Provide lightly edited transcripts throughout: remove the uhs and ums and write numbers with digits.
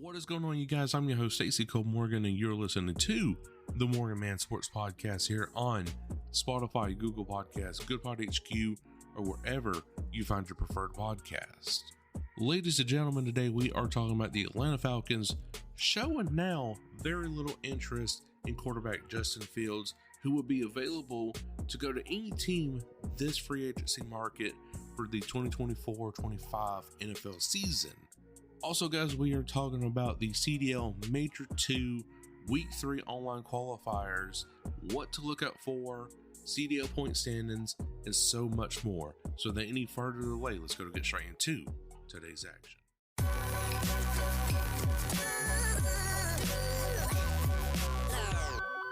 What is going on, you guys? I'm your host, Stacey Cole Morgan, and you're listening to the Morgan Man Sports Podcast here on Spotify, Google Podcasts, GoodPod HQ, or wherever you find your preferred podcast. Ladies and gentlemen, today we are talking about the Atlanta Falcons showing now very little interest in quarterback Justin Feilds, who will be available to go to any team this free agency market for the 2024-25 NFL season. Also, guys, we are talking about the CDL Major 2 Week 3 online qualifiers, what to look out for, CDL point standings, and so much more. So without any further delay, let's go to get straight into today's action.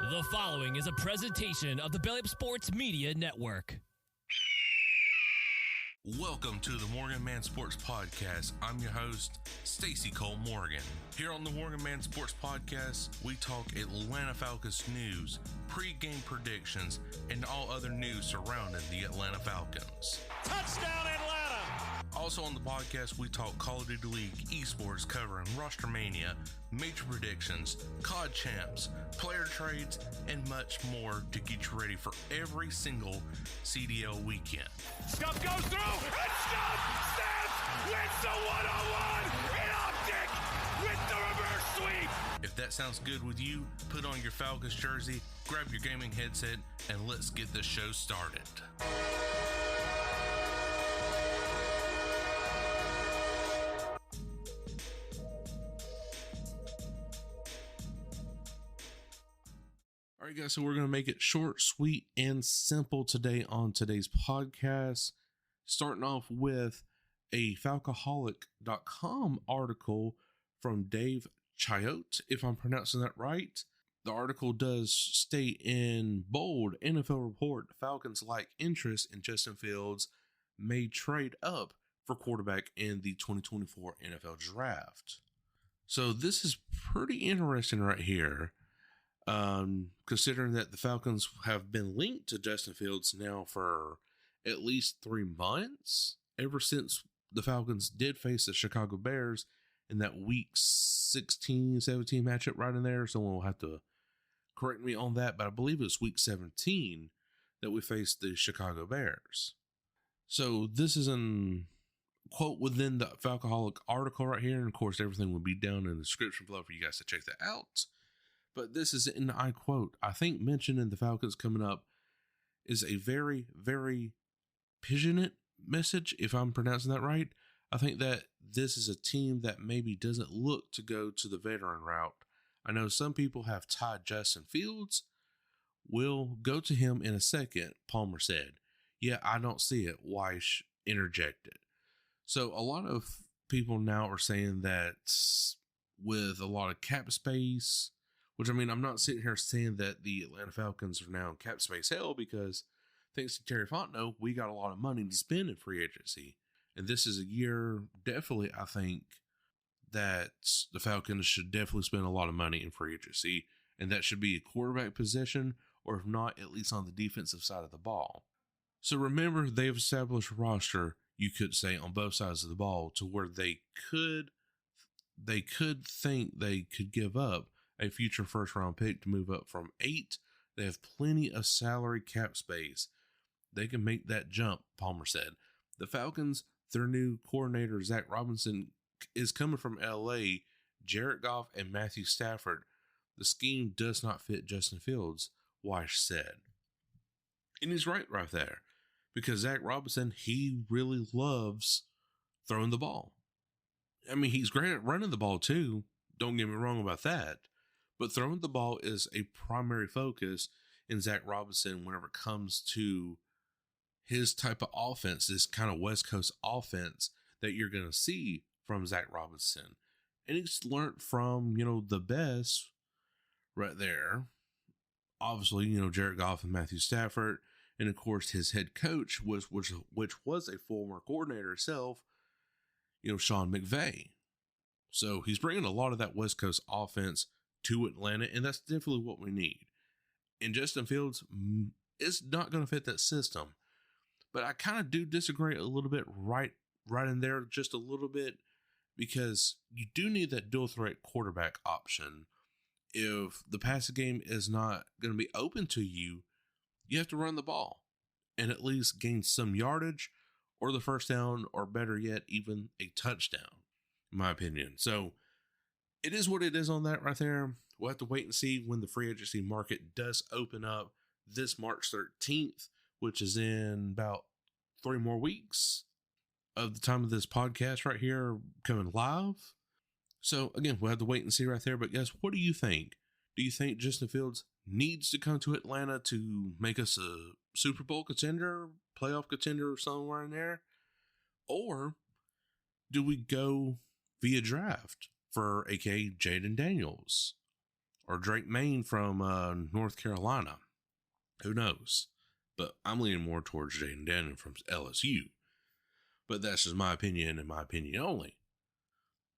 The following is a presentation of the Belly Up Sports Media Network. Welcome to the Morgan Man Sports Podcast. I'm your host, Stacey Cole Morgan. Here on the Morgan Man Sports Podcast, we talk Atlanta Falcons news, pre-game predictions, and all other news surrounding the Atlanta Falcons. Touchdown, Atlanta! Also on the podcast, we talk Call of Duty League, esports, covering Roster Mania, major predictions, COD champs, player trades, and much more to get you ready for every single CDL weekend. Scuff goes through, and Scuff snaps, wins the one-on-one in optic with the reverse sweep. If that sounds good with you, put on your Falcons jersey, grab your gaming headset, and let's get this show started. All right, guys, so we're going to make it short, sweet, and simple today on today's podcast. Starting off with a Falcoholic.com article from Dave Chiotte, if I'm pronouncing that right. The article does state in bold, NFL report, Falcons lack interest in Justin Feilds, may trade up for quarterback in the 2024 NFL Draft. So this is pretty interesting right here. Considering that the Falcons have been linked to Justin Feilds now for at least 3 months, ever since the Falcons did face the Chicago Bears in that week 16, 17 matchup right in there. Someone will have to correct me on that, but I believe it was week 17 that we faced the Chicago Bears. So this is an quote within the Falcoholic article right here, and of course everything will be down in the description below for you guys to check that out. But this is, and I quote, I think mentioning the Falcons coming up is a very, very passionate message, if I'm pronouncing that right. I think that this is a team that maybe doesn't look to go to the veteran route. I know some people have tied Justin Feilds. We'll go to him in a second, Palmer said. Yeah, I don't see it. Weish interjected. So a lot of people now are saying that with a lot of cap space, which, I mean, I'm not sitting here saying that the Atlanta Falcons are now in cap space hell, because thanks to Terry Fontenot, we got a lot of money to spend in free agency. And this is a year, definitely, I think, that the Falcons should definitely spend a lot of money in free agency. And that should be a quarterback position, or if not, at least on the defensive side of the ball. So remember, they've established a roster, you could say, on both sides of the ball to where they could think they could give up a future first-round pick to move up from 8. They have plenty of salary cap space. They can make that jump, Palmer said. The Falcons, their new coordinator, Zach Robinson, is coming from L.A., Jared Goff and Matthew Stafford. The scheme does not fit Justin Feilds, Weish said. And he's right there. Because Zach Robinson, he really loves throwing the ball. I mean, he's great at running the ball too. Don't get me wrong about that. But throwing the ball is a primary focus in Zach Robinson whenever it comes to his type of offense, this kind of West Coast offense that you're going to see from Zach Robinson. And he's learned from, the best right there. Obviously, Jared Goff and Matthew Stafford. And, of course, his head coach, which was a former coordinator himself, Sean McVay. So he's bringing a lot of that West Coast offense to Atlanta, and that's definitely what we need. And Justin Feilds is not going to fit that system. But I kind of do disagree a little bit right in there, just a little bit, because you do need that dual threat quarterback option. If the passing game is not going to be open to you, you have to run the ball and at least gain some yardage or the first down, or better yet, even a touchdown, in my opinion. So it is what it is on that right there. We'll have to wait and see when the free agency market does open up this March 13th, which is in about 3 more weeks of the time of this podcast right here coming live. So again, we'll have to wait and see right there. But guys, what do you think? Do you think Justin Fields needs to come to Atlanta to make us a Super Bowl contender, playoff contender, somewhere in there? Or do we go via draft for AKA Jaden Daniels or Drake Maine from North Carolina? Who knows? But I'm leaning more towards Jaden Daniels from LSU. But that's just my opinion and my opinion only.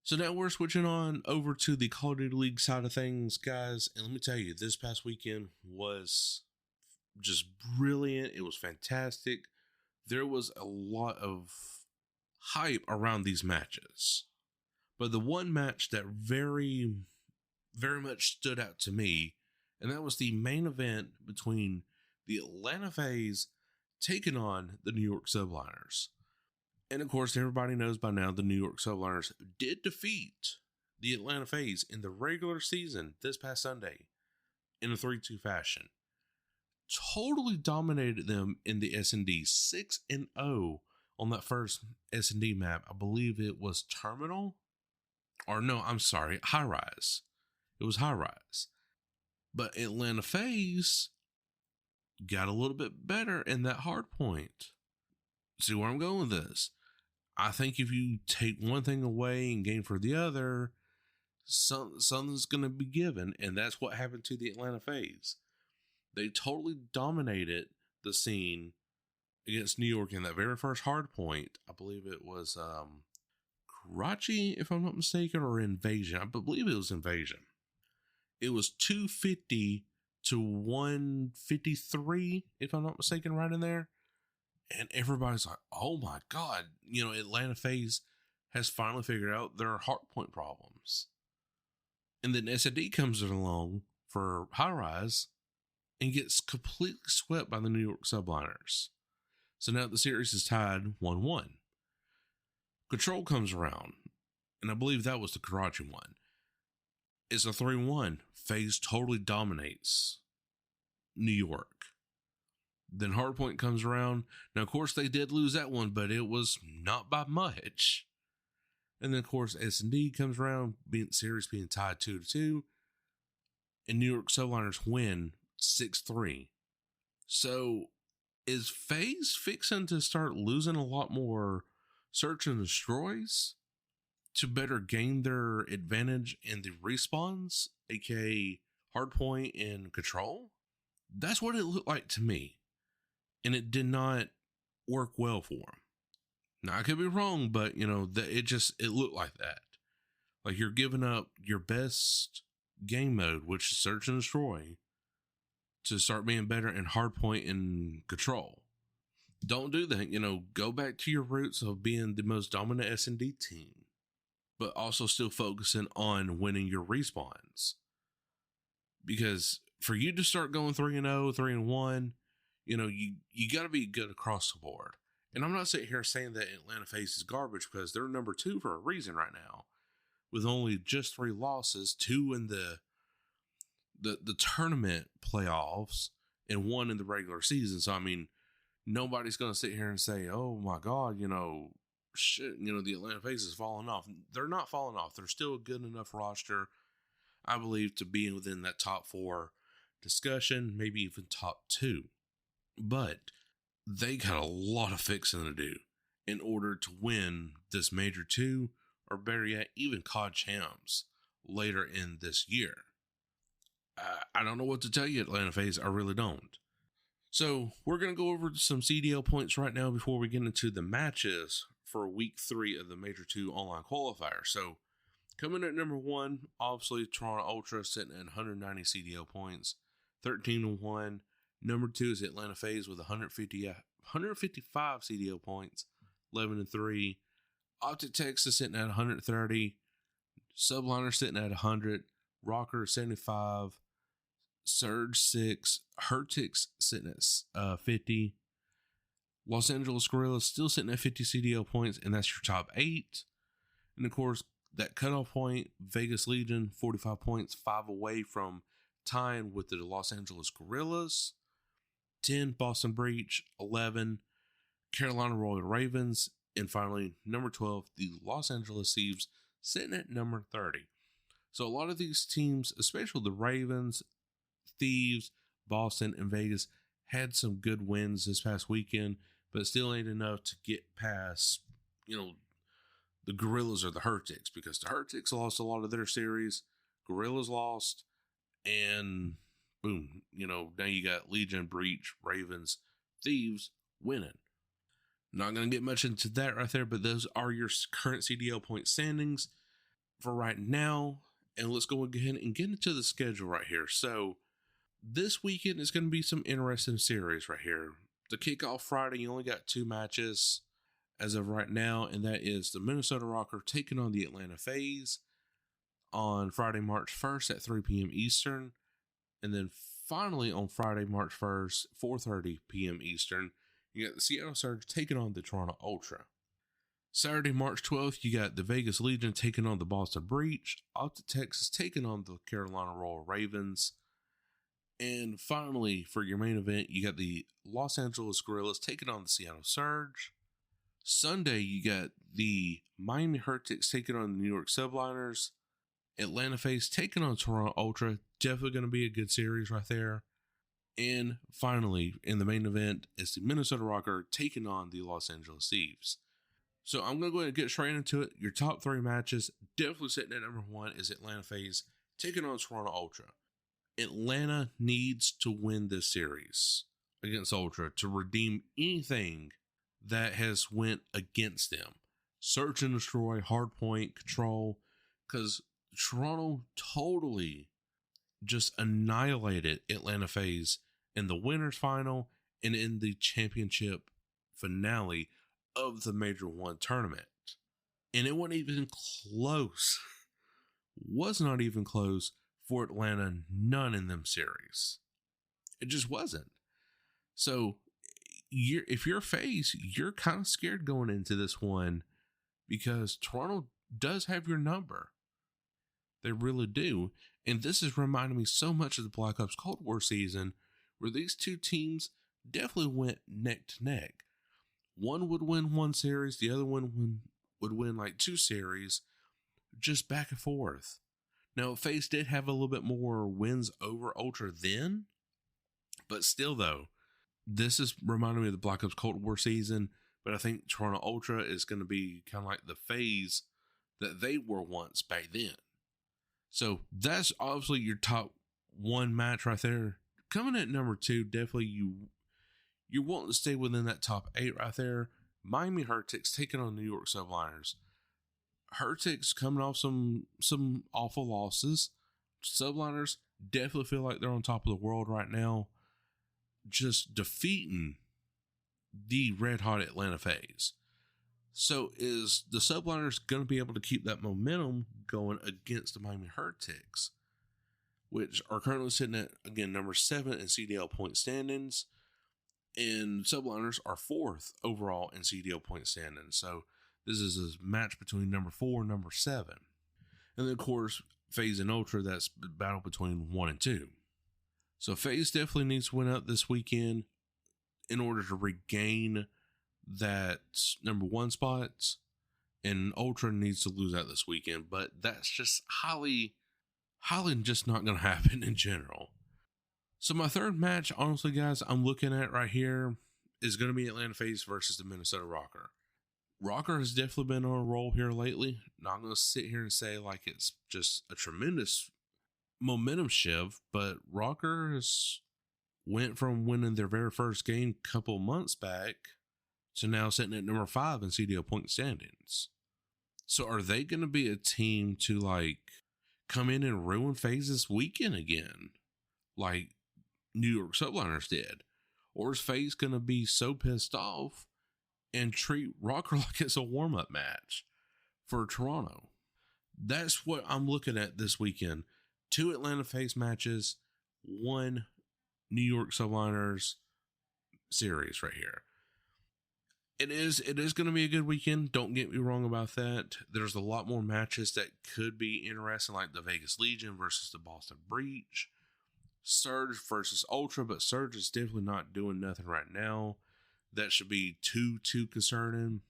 So now we're switching on over to the Call of Duty League side of things, guys. And let me tell you, this past weekend was just brilliant. It was fantastic. There was a lot of hype around these matches. But the one match that very, very much stood out to me, and that was the main event between the Atlanta FaZe taking on the New York Subliners. And of course, everybody knows by now the New York Subliners did defeat the Atlanta FaZe in the regular season this past Sunday in a 3-2 fashion. Totally dominated them in the S&D, 6-0 on that first S&D map. I believe it was Terminal. Or no, I'm sorry, High Rise. It was High Rise. But Atlanta FaZe got a little bit better in that hard point. See where I'm going with this? I think if you take one thing away and gain for the other, something's going to be given. And that's what happened to the Atlanta FaZe. They totally dominated the scene against New York in that very first hard point. I believe it was Karachi, if I'm not mistaken, or Invasion. I believe it was Invasion. It was 250 to 153, if I'm not mistaken, right in there. And everybody's like, oh my God, Atlanta FaZe has finally figured out their hard point problems. And then S&D comes along for High Rise and gets completely swept by the New York Subliners. So now the series is tied 1-1. Control comes around, and I believe that was the Karachi one. It's a 3-1. FaZe totally dominates New York. Then Hardpoint comes around. Now, of course, they did lose that one, but it was not by much. And then, of course, S&D comes around, series being tied 2-2. And New York Subliners win 6-3. So, is FaZe fixing to start losing a lot more search and destroys to better gain their advantage in the respawns, aka Hardpoint and Control? That's what it looked like to me. And it did not work well for him. Now, I could be wrong, but, it looked like that. Like you're giving up your best game mode, which is Search and Destroy, to start being better in Hardpoint and Control. Don't do that. Go back to your roots of being the most dominant S&D team, but also still focusing on winning your respawns. Because for you to start going 3-0, 3-1, you got to be good across the board. And I'm not sitting here saying that Atlanta FaZe is garbage, because they're number 2 for a reason right now, with only just 3 losses, 2 in the tournament playoffs and 1 in the regular season. So, I mean, nobody's going to sit here and say, oh my God, shit, the Atlanta FaZe is falling off. They're not falling off. They're still a good enough roster, I believe, to be within that top 4 discussion, maybe even top 2. But they got a lot of fixing to do in order to win this Major 2, or better yet, even COD champs later in this year. I don't know what to tell you, Atlanta FaZe. I really don't. So we're going to go over some CDL points right now before we get into the matches for week 3 of the Major 2 online qualifier. So coming at number 1, obviously Toronto Ultra sitting at 190 CDL points, 13-1. Number 2 is Atlanta FaZe with 155 CDL points, 11-3. Optic Texas sitting at 130. Subliner sitting at 100. Rocker 75. Surge 6. Heretics sitting at 50. Los Angeles Guerrillas still sitting at 50 CDL points, and that's your top 8. And of course, that cutoff point, Vegas Legion, 45 points, 5 away from tying with the Los Angeles Guerrillas. 10, Boston Breach, 11, Carolina Royal Ravens, and finally, number 12, the Los Angeles Thieves, sitting at number 30. So a lot of these teams, especially the Ravens, Thieves, Boston, and Vegas, had some good wins this past weekend, but still ain't enough to get past, the Guerrillas or the Heretics, because the Heretics lost a lot of their series, Guerrillas lost, and boom, now you got Legion, Breach, Ravens, Thieves winning. Not going to get much into that right there, but those are your current CDL point standings for right now. And let's go ahead and get into the schedule right here. So this weekend is going to be some interesting series right here. To kick off Friday, you only got 2 matches as of right now, and that is the Minnesota Rocker taking on the Atlanta FaZe on Friday, March 1st at 3 p.m. Eastern. And then finally on Friday, March 1st, 4:30 p.m. Eastern, you got the Seattle Surge taking on the Toronto Ultra. Saturday, March 12th, you got the Vegas Legion taking on the Boston Breach, Optic Texas taking on the Carolina Royal Ravens. And finally, for your main event, you got the Los Angeles Guerrillas taking on the Seattle Surge. Sunday, you got the Miami Heretics taking on the New York Subliners. Atlanta FaZe taking on Toronto Ultra. Definitely going to be a good series right there. And finally, in the main event, is the Minnesota Rocker taking on the Los Angeles Thieves. So I'm going to go ahead and get straight into it. Your top 3 matches, definitely sitting at number 1 is Atlanta FaZe taking on Toronto Ultra. Atlanta needs to win this series against Ultra to redeem anything that has went against them. Search and destroy, hard point, control, because Toronto totally just annihilated Atlanta FaZe in the winners final and in the championship finale of the Major 1 tournament. And it wasn't even close. Was not even close for Atlanta, none in them series. It just wasn't. So if you're FaZe, you're kind of scared going into this one because Toronto does have your number. They really do. And this is reminding me so much of the Black Ops Cold War season, where these two teams definitely went neck to neck. One would win one series, the other one would win like 2 series, just back and forth. Now, FaZe did have a little bit more wins over Ultra then, but still though, this is reminding me of the Black Ops Cold War season, but I think Toronto Ultra is going to be kind of like the FaZe that they were once back then. So that's obviously your top 1 match right there. Coming at number 2, definitely you're wanting to stay within that top 8 right there. Miami Heretics taking on New York Subliners. Heretics coming off some awful losses. Subliners definitely feel like they're on top of the world right now, just defeating the red hot Atlanta FaZe. So is the Subliners going to be able to keep that momentum going against the Miami Heretics, which are currently sitting at, again, number 7 in CDL point standings, and Subliners are 4th overall in CDL point standings. So this is a match between number 4 and number 7. And then, of course, FaZe and Ultra, that's the battle between 1 and 2. So FaZe definitely needs to win out this weekend in order to regain that number 1 spot, and Ultra needs to lose out this weekend, but that's just highly just not going to happen in general. So my third match, honestly, guys, I'm looking at right here is going to be Atlanta FaZe versus the Minnesota Rocker. Rocker has definitely been on a roll here lately. Not going to sit here and say like it's just a tremendous momentum shift, but Rocker has went from winning their very first game a couple months back to now sitting at number 5 in CDL point standings. So are they going to be a team to like come in and ruin FaZe this weekend again, like New York Subliners did? Or is FaZe going to be so pissed off and treat Rocker like it's a warm-up match? for Toronto. That's what I'm looking at this weekend. 2 Atlanta face matches, 1 New York Subliners series right here. It is going to be a good weekend. Don't get me wrong about that. There's a lot more matches that could be interesting, like the Vegas Legion versus the Boston Breach, Surge versus Ultra, but Surge is definitely not doing nothing right now. That should be too concerning.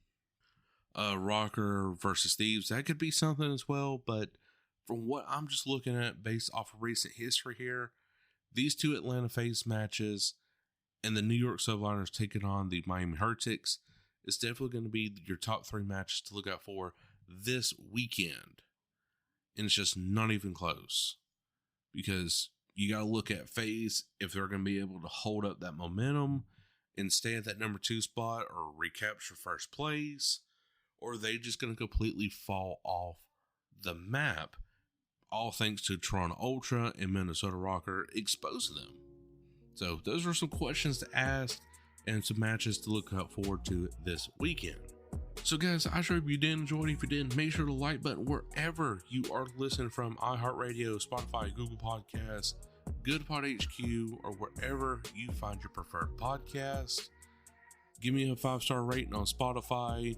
Rocker versus Thieves, that could be something as well, but from what I'm just looking at based off of recent history here, these 2 Atlanta face matches and the New York Subliners taking on the Miami Heretics is definitely going to be your top 3 matches to look out for this weekend. And it's just not even close, because you got to look at FaZe if they're going to be able to hold up that momentum and stay at that number 2 spot or recapture first place, or are they just going to completely fall off the map, all thanks to Toronto Ultra and Minnesota Rocker exposing them. So those are some questions to ask and some matches to look out forward to this weekend. So guys, I sure hope you did enjoy it. If you did, make sure to like button wherever you are listening from, iHeartRadio, Spotify, Google Podcasts, GoodPod HQ, or wherever you find your preferred podcast. Give me a 5-star rating on Spotify,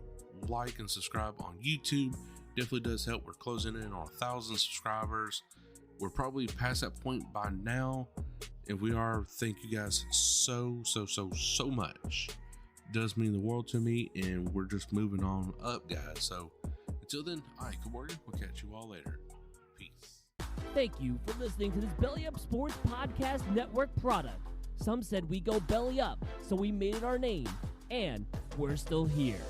like and subscribe on YouTube. Definitely does help. We're closing in on 1,000 subscribers. We're probably past that point by now. If we are, thank you guys so much. It does mean the world to me, and we're just moving on up, guys. So until then, good morning. We'll catch you all later. Peace. Thank you for listening to this Belly Up Sports Podcast Network product. Some said we go belly up, so we made it our name, and we're still here.